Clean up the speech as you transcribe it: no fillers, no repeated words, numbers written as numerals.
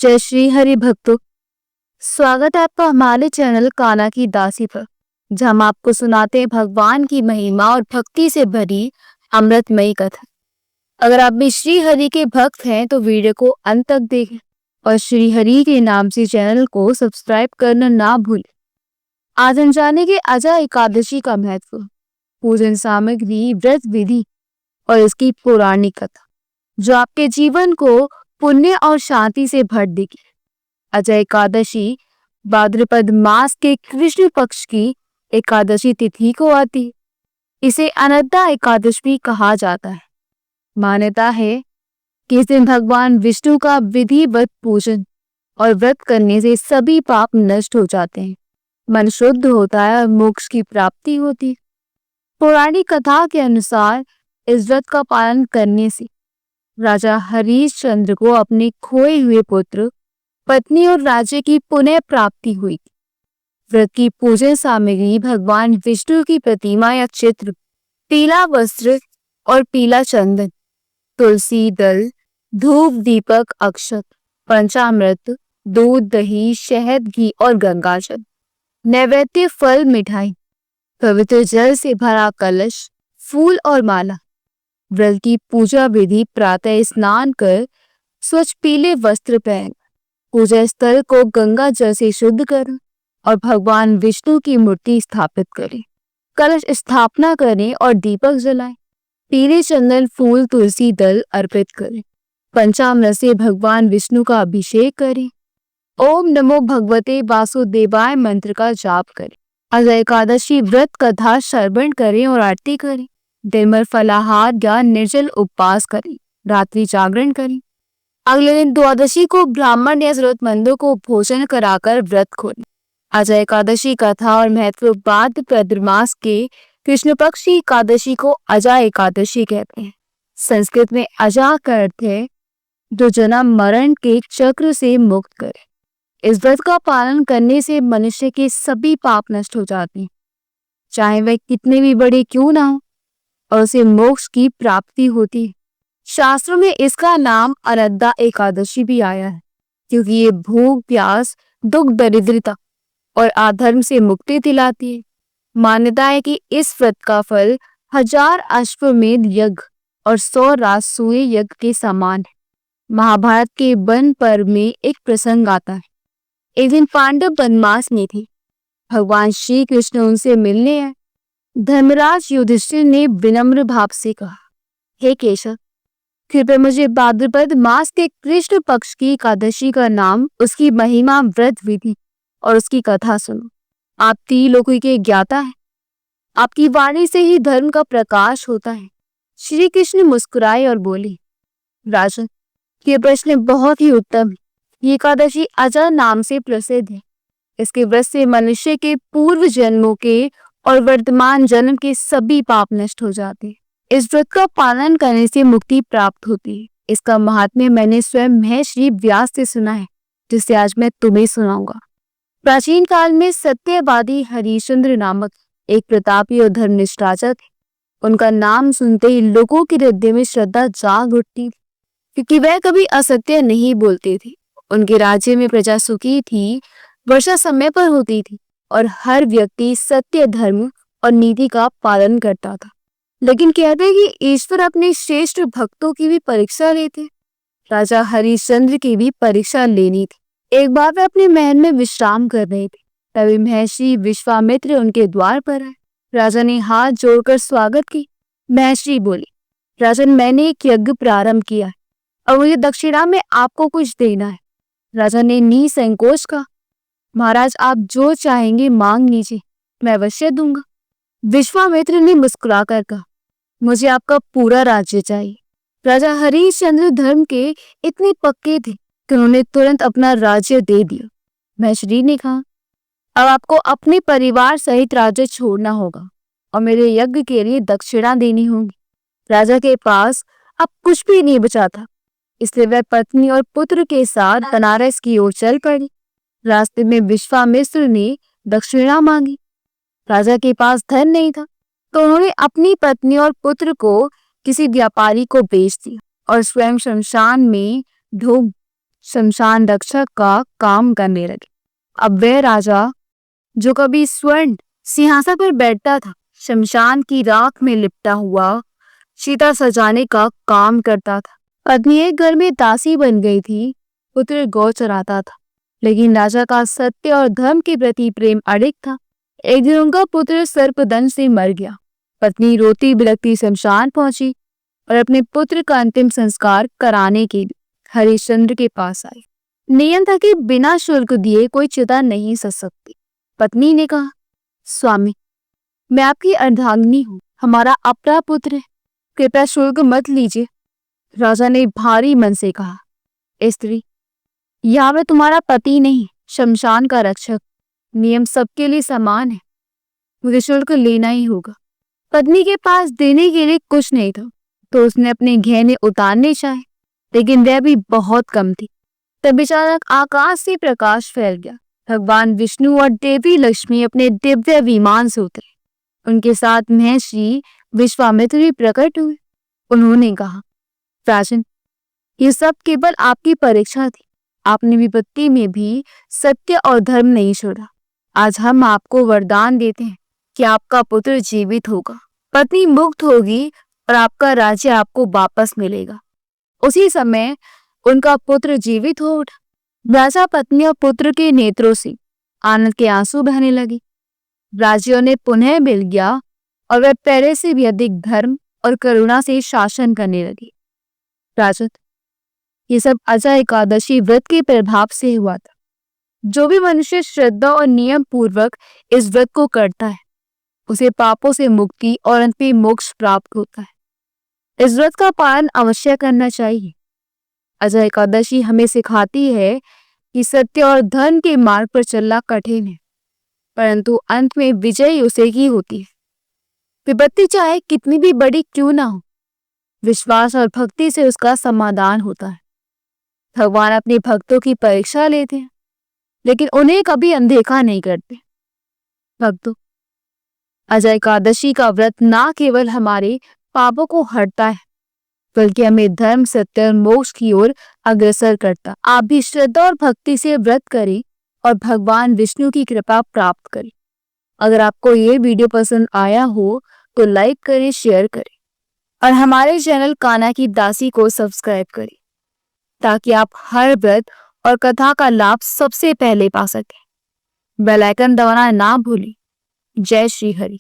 जय श्री हरि भक्तों। स्वागत है आपका हमारे चैनल कान्हा की दासी पर, जहां हम आपको सुनाते हैं भगवान की महिमा और भक्ति से भरी अमृतमयी कथा। अगर आप भी श्री हरि के भक्त हैं तो वीडियो को अंत तक देखें और श्री हरि के नाम से चैनल को सब्सक्राइब करना ना भूलें। आज हम जानेंगे अजा एकादशी का महत्व, पूजन सामग्री, व्रत विधि और इसकी पौराणिक कथा, जो आपके जीवन को पुण्य और शांति से भर देगी। अजा एकादशी भाद्रपद मास के कृष्ण पक्ष की एकादशी तिथि को आती है। इसे अनद्या एकादशी कहा जाता है। मान्यता है कि इस दिन भगवान विष्णु का विधिवत पूजन और व्रत करने से सभी पाप नष्ट हो जाते हैं, मन शुद्ध होता है और मोक्ष की प्राप्ति होती है। पौराणिक कथा के अनुसार इस व्रत का पालन करने से राजा हरिश्चंद्र को अपने खोए हुए पुत्र, पत्नी और राज्य की पुनः प्राप्ति हुई। व्रत की पूजन सामग्री भगवान विष्णु की प्रतिमा या चित्र, पीला वस्त्र और पीला चंदन, तुलसी दल, धूप, दीपक, अक्षत, पंचामृत, दूध, दही, शहद, घी और गंगाजल, नैवेद्य, फल, मिठाई, पवित्र जल से भरा कलश, फूल और माला। व्रत की पूजा विधि: प्रातः स्नान कर स्वच्छ पीले वस्त्र पहन पूजा स्थल को गंगा जल से शुद्ध करें और भगवान विष्णु की मूर्ति स्थापित करें। कलश स्थापना करें और दीपक जलाएं। पीले चंदन, फूल, तुलसी दल अर्पित करें। पंचामृत से भगवान विष्णु का अभिषेक करें। ओम नमो भगवते वासुदेवाय मंत्र का जाप करें। अजा एकादशी व्रत कथा श्रवण करें और आरती करें। दिन भर फलाहार या निर्जल उपवास करें। रात्रि जागरण करें। अगले दिन द्वादशी को ब्राह्मण या जरूरतमंदों को भोजन कराकर व्रत खोलें। अजा एकादशी कथा और महत्व: भाद्रपद मास के कृष्ण पक्ष की एकादशी को अजा एकादशी कहते हैं। संस्कृत में अजा का अर्थ है जो जन्म मरण के चक्र से मुक्त करे। इस व्रत का पालन करने से मनुष्य के सभी पाप नष्ट हो जाते हैं, चाहे वह कितने भी बड़े क्यों ना हो, और उसे मोक्ष की प्राप्ति होती है। शास्त्रों में इसका नाम अनद्या एकादशी भी आया है, क्योंकि ये भूख, प्यास, दुख, दरिद्रता और अधर्म से मुक्ति दिलाती है। मान्यता है कि इस व्रत का फल 1000 अश्वमेध यज्ञ और 100 राजसूय यज्ञ के समान है। महाभारत के वन पर्व में एक प्रसंग आता है। एक दिन पांडव वनवास में थे। भगवान श्री कृष्ण उनसे मिलने आए। धर्मराज युधिष्ठिर ने विनम्र भाव से कहा, हे केशव, कृपया मुझे भाद्रपद मास के कृष्ण पक्ष की एकादशी का नाम, उसकी महिमा, व्रत विधि और उसकी कथा सुनो। आप त्रिलोकी के ज्ञाता हैं। आपकी वाणी से ही धर्म का प्रकाश होता है। श्री कृष्ण मुस्कुराए और बोले, राजन, ये प्रश्न बहुत ही उत्तम है। ये एकादशी अजा नाम से प्रसिद्ध है। इसके व्रत से मनुष्य के पूर्व जन्मों के और वर्तमान जन्म के सभी पाप नष्ट हो जाते हैं। इस व्रत का पालन करने से मुक्ति प्राप्त होती है। इसका महात्म्य मैंने स्वयं महर्षि व्यास से सुना है, जिसे आज मैं तुम्हें सुनाऊंगा। प्राचीन काल में सत्यवादी हरिश्चंद्र नामक एक प्रतापी और धर्मनिष्ठ राजा थे। उनका नाम सुनते ही लोगों के हृदय में श्रद्धा जाग उठती, क्योंकि वह कभी असत्य नहीं बोलते थे। उनके राज्य में प्रजा सुखी थी, वर्षा समय पर होती थी और हर व्यक्ति सत्य, धर्म और नीति का पालन करता था। लेकिन कहते हैं कि ईश्वर अपने श्रेष्ठ भक्तों की भी परीक्षा लेते। राजा हरिश्चंद्र की भी परीक्षा लेनी थी। एक बार वे अपने महल में विश्राम कर रहे थे, तभी महर्षि विश्वामित्र उनके द्वार पर आए। राजा ने हाथ जोड़कर स्वागत की। महर्षि बोले, राजन, मैंने एक यज्ञ प्रारंभ किया है और मुझे दक्षिणा में आपको कुछ देना है। राजा ने निसंकोच कहा, महाराज, आप जो चाहेंगे मांग लीजिए, मैं अवश्य दूंगा। विश्वामित्र ने मुस्कुराकर कहा, मुझे आपका पूरा राज्य चाहिए। राजा हरिश्चंद्र धर्म के इतने पक्के थे कि उन्होंने तुरंत अपना राज्य दे दिया। महर्षि ने कहा, अब आपको अपने परिवार सहित राज्य छोड़ना होगा और मेरे यज्ञ के लिए दक्षिणा देनी होगी। राजा के पास अब कुछ भी नहीं बचा था, इसलिए वह पत्नी और पुत्र के साथ बनारस की ओर चल पड़ी। रास्ते में विश्वामित्र ने दक्षिणा मांगी। राजा के पास धन नहीं था, तो उन्होंने अपनी पत्नी और पुत्र को किसी व्यापारी को बेच दिया और स्वयं शमशान में ढूंढ शमशान रक्षक का काम करने लगे। अब वह राजा जो कभी स्वर्ण सिंहासन पर बैठता था, शमशान की राख में लिपटा हुआ चिता सजाने का काम करता था। पत्नी एक घर में दासी बन गई थी, पुत्र गौ चराता था, लेकिन राजा का सत्य और धर्म के प्रति प्रेम अडिग था। एक दिन उनका पुत्र सर्पदंश से मर गया। पत्नी रोती बिलखती शमशान पहुंची और अपने पुत्र का अंतिम संस्कार कराने के लिए हरिश्चंद्र के पास आई। नियम था कि बिना शुल्क दिए कोई चिता नहीं सज सकती। पत्नी ने कहा, स्वामी, मैं आपकी अर्धांगिनी हूँ, हमारा अपना पुत्र है, कृपया शुल्क मत लीजिए। राजा ने भारी मन से कहा, स्त्री, यहाँ मैं तुम्हारा पति नहीं, शमशान का रक्षक। नियम सबके लिए समान है, मुझे शुल्क लेना ही होगा। पत्नी के पास देने के लिए कुछ नहीं था, तो उसने अपने गहने उतारने चाहे, लेकिन वह भी बहुत कम थी। तब अचानक आकाश से प्रकाश फैल गया। भगवान विष्णु और देवी लक्ष्मी अपने दिव्य विमान से उतरे। उनके साथ महर्षि विश्वामित्र भी प्रकट हुए। उन्होंने कहा, राजन, ये सब केवल आपकी परीक्षा थी। आपने विपत्ति में भी सत्य और धर्म नहीं छोड़ा। आज हम आपको वरदान देते हैं कि आपका पुत्र जीवित होगा, पत्नी मुक्त होगी और आपका राज्य आपको वापस मिलेगा। उसी समय उनका पुत्र जीवित हो उठा। राजा पत्नी और पुत्र के नेत्रों से आनंद के आंसू बहने लगे। राज्यों ने पुनः मिल गया और वह पहले से भी अधिक धर्म और करुणा से शासन करने लगी। राजन, ये सब अजय एकादशी व्रत के प्रभाव से हुआ था। जो भी मनुष्य श्रद्धा और नियम पूर्वक इस व्रत को करता है, उसे पापों से मुक्ति और अंत में मोक्ष प्राप्त होता है। इस व्रत का पालन अवश्य करना चाहिए। अजय एकादशी हमें सिखाती है कि सत्य और धर्म के मार्ग पर चलना कठिन है, परंतु अंत में विजय उसे ही होती है। विपत्ति चाहे कितनी भी बड़ी क्यों ना हो, विश्वास और भक्ति से उसका समाधान होता है। भगवान अपने भक्तों की परीक्षा लेते हैं, लेकिन उन्हें कभी अनदेखा नहीं करते। भक्तों, अजय एकादशी का व्रत ना केवल हमारे पापों को हरता है, बल्कि हमें धर्म, सत्य और मोक्ष की ओर अग्रसर करता। आप भी श्रद्धा और भक्ति से व्रत करें और भगवान विष्णु की कृपा प्राप्त करें। अगर आपको ये वीडियो पसंद आया हो तो लाइक करें, शेयर करें और हमारे चैनल कान्हा की दासी को सब्सक्राइब करें, ताकि आप हर व्रत और कथा का लाभ सबसे पहले पा सकें। बेल आइकन दबाना ना भूलें। जय श्री हरि।